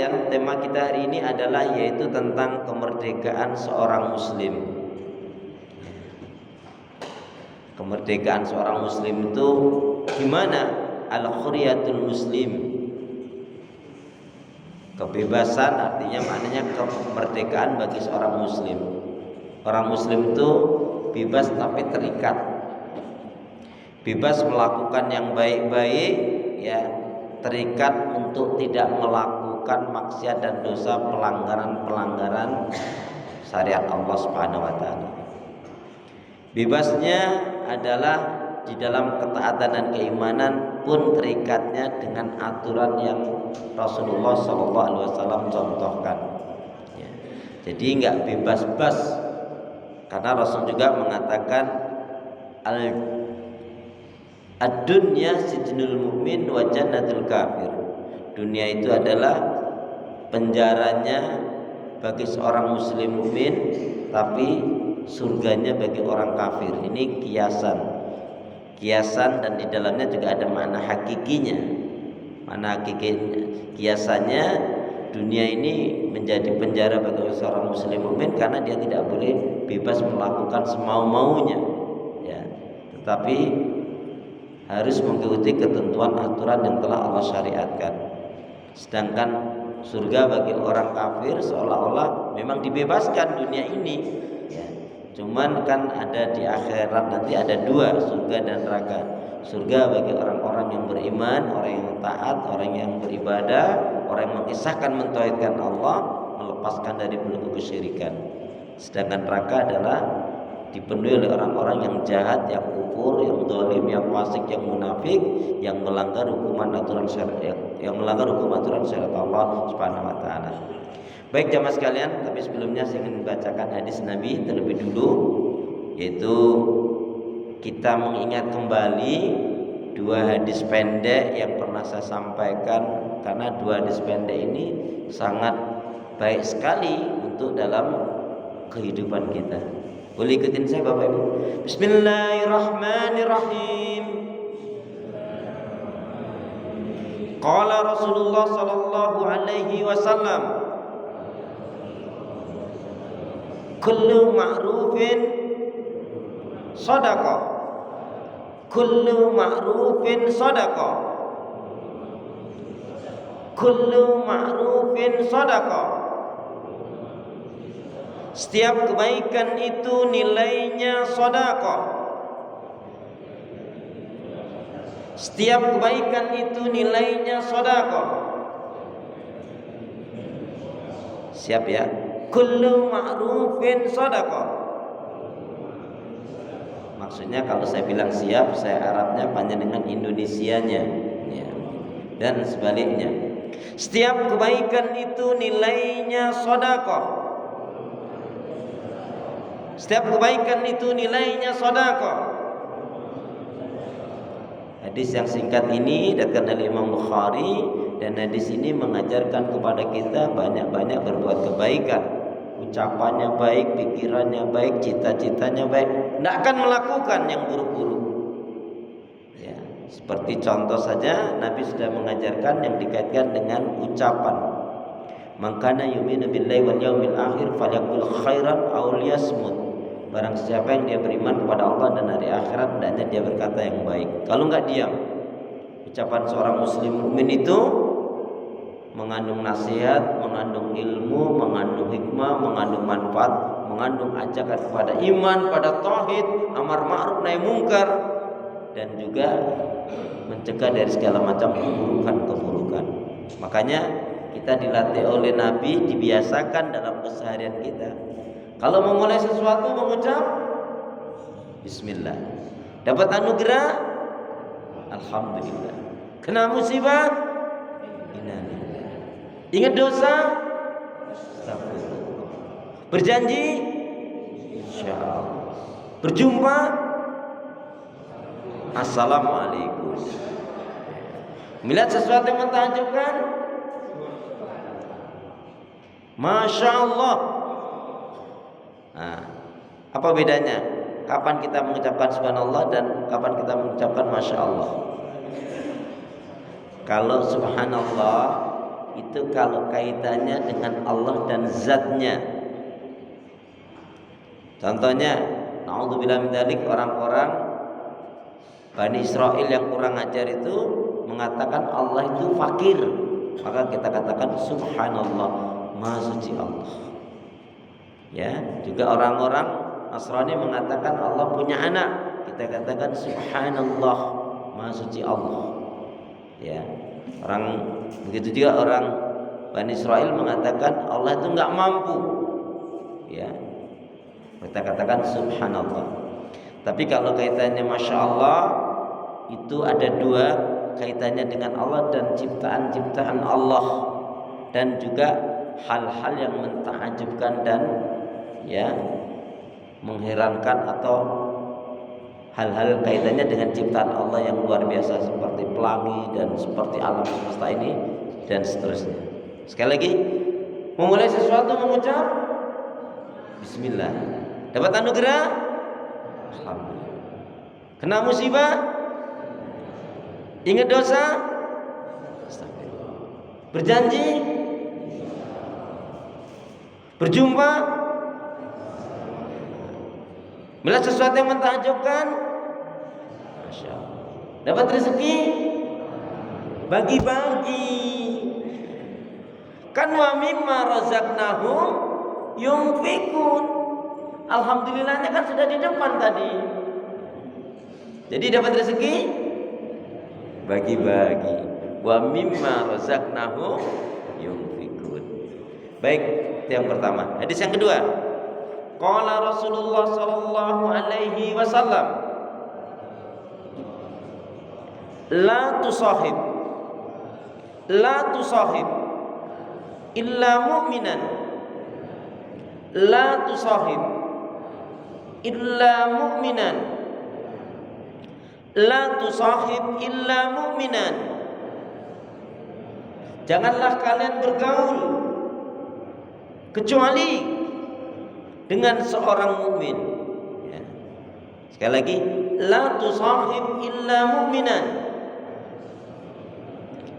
sekalian, tema kita hari ini adalah yaitu tentang kemerdekaan seorang muslim. Kemerdekaan seorang muslim itu gimana? Al-khuriyatul muslim. Kebebasan artinya maknanya kemerdekaan bagi seorang muslim. Orang muslim itu bebas tapi terikat. Bebas melakukan yang baik-baik, ya, terikat untuk tidak melakukan maksiat dan dosa, pelanggaran syariat Allah Subhanahu wa taala. Bebasnya adalah di dalam ketaatan dan keimanan pun terikatnya dengan aturan yang Rasulullah SAW contohkan. Ya. Jadi enggak bebas-bebas, karena Rasul juga mengatakan ad-dunya sijnul mu'min wa jannatul kafir. Dunia itu adalah penjaranya bagi seorang muslim mukmin, tapi surganya bagi orang kafir. Ini kiasan dan di dalamnya juga ada makna hakikinya. Makna hakikinya, kiasannya dunia ini menjadi penjara bagi seorang muslim mukmin karena dia tidak boleh bebas melakukan semau-maunya, ya, tetapi harus mengikuti ketentuan aturan yang telah Allah syariatkan. Sedangkan surga bagi orang kafir seolah-olah memang dibebaskan dunia ini, ya. Cuman kan ada di akhirat nanti ada dua, surga dan neraka. Surga bagi orang-orang yang beriman, orang yang taat, orang yang beribadah, orang yang mengisahkan, mentauhidkan Allah, melepaskan dari belenggu kesyirikan. Sedangkan neraka adalah dipenuhi oleh orang-orang yang jahat, yang kufur, yang zalim, yang fasik, yang munafik, yang melanggar hukuman aturan syariat, Allah Subhanahu wa taala. Baik jamaah sekalian, tapi sebelumnya saya ingin membacakan hadis Nabi terlebih dulu, yaitu kita mengingat kembali dua hadis pendek yang pernah saya sampaikan, karena dua hadis pendek ini sangat baik sekali untuk dalam kehidupan kita. Boleh ikutin saya Bapak Ibu. Bismillahirrahmanirrahim. Qala Rasulullah sallallahu alaihi wasallam, kullu ma'rufin shadaqah. Kullu ma'rufin shadaqah. Kullu ma'rufin shadaqah. Setiap kebaikan itu nilainya sedekah. Setiap kebaikan itu nilainya sedekah. Siap ya? Kullu ma'rufin sedekah. Maksudnya kalau saya bilang siap, saya Arabnya panjang dengan Indonesianya, ya. Dan sebaliknya. Setiap kebaikan itu nilainya sedekah. Setiap kebaikan itu nilainya sedekah. Hadis yang singkat ini datang dari Imam Bukhari, dan hadis ini mengajarkan kepada kita banyak-banyak berbuat kebaikan. Ucapannya baik, pikirannya baik, cita-citanya baik, tidak akan melakukan yang buruk-buruk. Ya, seperti contoh saja Nabi sudah mengajarkan yang dikaitkan dengan ucapan. Man kana yu'minu billahi wal yaumil akhir falyaqul khairan aw liyasmut. Barang siapa yang dia beriman kepada Allah dan hari akhirat, hendaknya dia berkata yang baik. Kalau enggak diam. Ucapan seorang muslim mukmin itu mengandung nasihat, mengandung ilmu, mengandung hikmah, mengandung manfaat, mengandung ajakan kepada iman, pada tauhid, amar ma'ruf nahi mungkar, dan juga mencegah dari segala macam keburukan-keburukan. Makanya kita dilatih oleh Nabi, dibiasakan dalam keseharian kita. Kalau memulai sesuatu mengucap Bismillah. Dapat anugerah, Alhamdulillah. Kena musibah, innalillah. Ingat dosa, astagfirullah. Berjanji, insyaallah. Berjumpa, assalamualaikum. Melihat sesuatu yang mentakjubkan, Masya Allah. Nah, apa bedanya? Kapan kita mengucapkan subhanallah dan kapan kita mengucapkan Masya Allah? Kalau subhanallah itu kalau kaitannya dengan Allah dan zatnya. Contohnya, naudzubillah min dzalik, orang-orang Bani Israel yang kurang ajar itu mengatakan Allah itu fakir. Maka kita katakan subhanallah, maha suci Allah. Ya, juga orang-orang Nasrani mengatakan Allah punya anak. Kita katakan subhanallah, maha suci Allah. Ya. Begitu juga orang Bani Israel mengatakan Allah itu enggak mampu. Ya. Kita katakan subhanallah. Tapi kalau kaitannya masya Allah, itu ada dua, kaitannya dengan Allah dan ciptaan-ciptaan Allah, dan juga hal-hal yang mentakjubkan dan ya mengherankan, atau hal-hal kaitannya dengan ciptaan Allah yang luar biasa seperti pelangi dan seperti alam semesta ini dan seterusnya. Sekali lagi, memulai sesuatu mengucap bismillah. Dapat anugerah, alhamdulillah. Kena musibah, ingat dosa, astagfirullah. Berjanji, berjumpa, melihat sesuatu yang mentakjubkan, masya Allah. Dapat rezeki, bagi-bagi. Kan wa mimma razaqnahum yunfikun. Alhamdulillahnya kan sudah di depan tadi. Jadi dapat rezeki, bagi-bagi. Wa mimma razaqnahum yunfikun. Baik, itu yang pertama. Hadis yang kedua. Qala Rasulullah sallallahu alaihi wasallam, la tusahib illa mu'minan, la tusahib illa mu'minan, la tusahib illa mu'minan. Janganlah kalian bergaul kecuali dengan seorang mukmin. Ya. Sekali lagi, la tusahib illa mu'minan.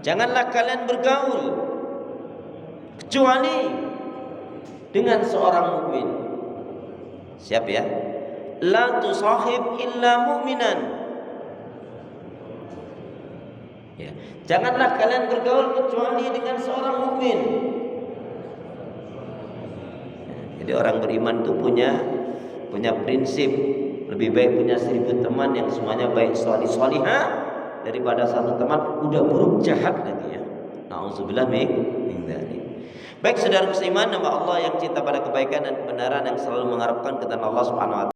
Janganlah kalian bergaul kecuali dengan seorang mukmin. Siap ya? La tusahib illa mu'minan. Ya. Janganlah kalian bergaul kecuali dengan seorang mukmin. Jadi orang beriman itu punya prinsip, lebih baik punya 1000 teman yang semuanya baik salihah daripada satu teman udah buruk jahat lagi ya. Nauzubillah min dzalik. Baik saudara seiman, nama Allah yang cinta pada kebaikan dan kebenaran, yang selalu mengharapkan kepada Allah Subhanahu wa taala.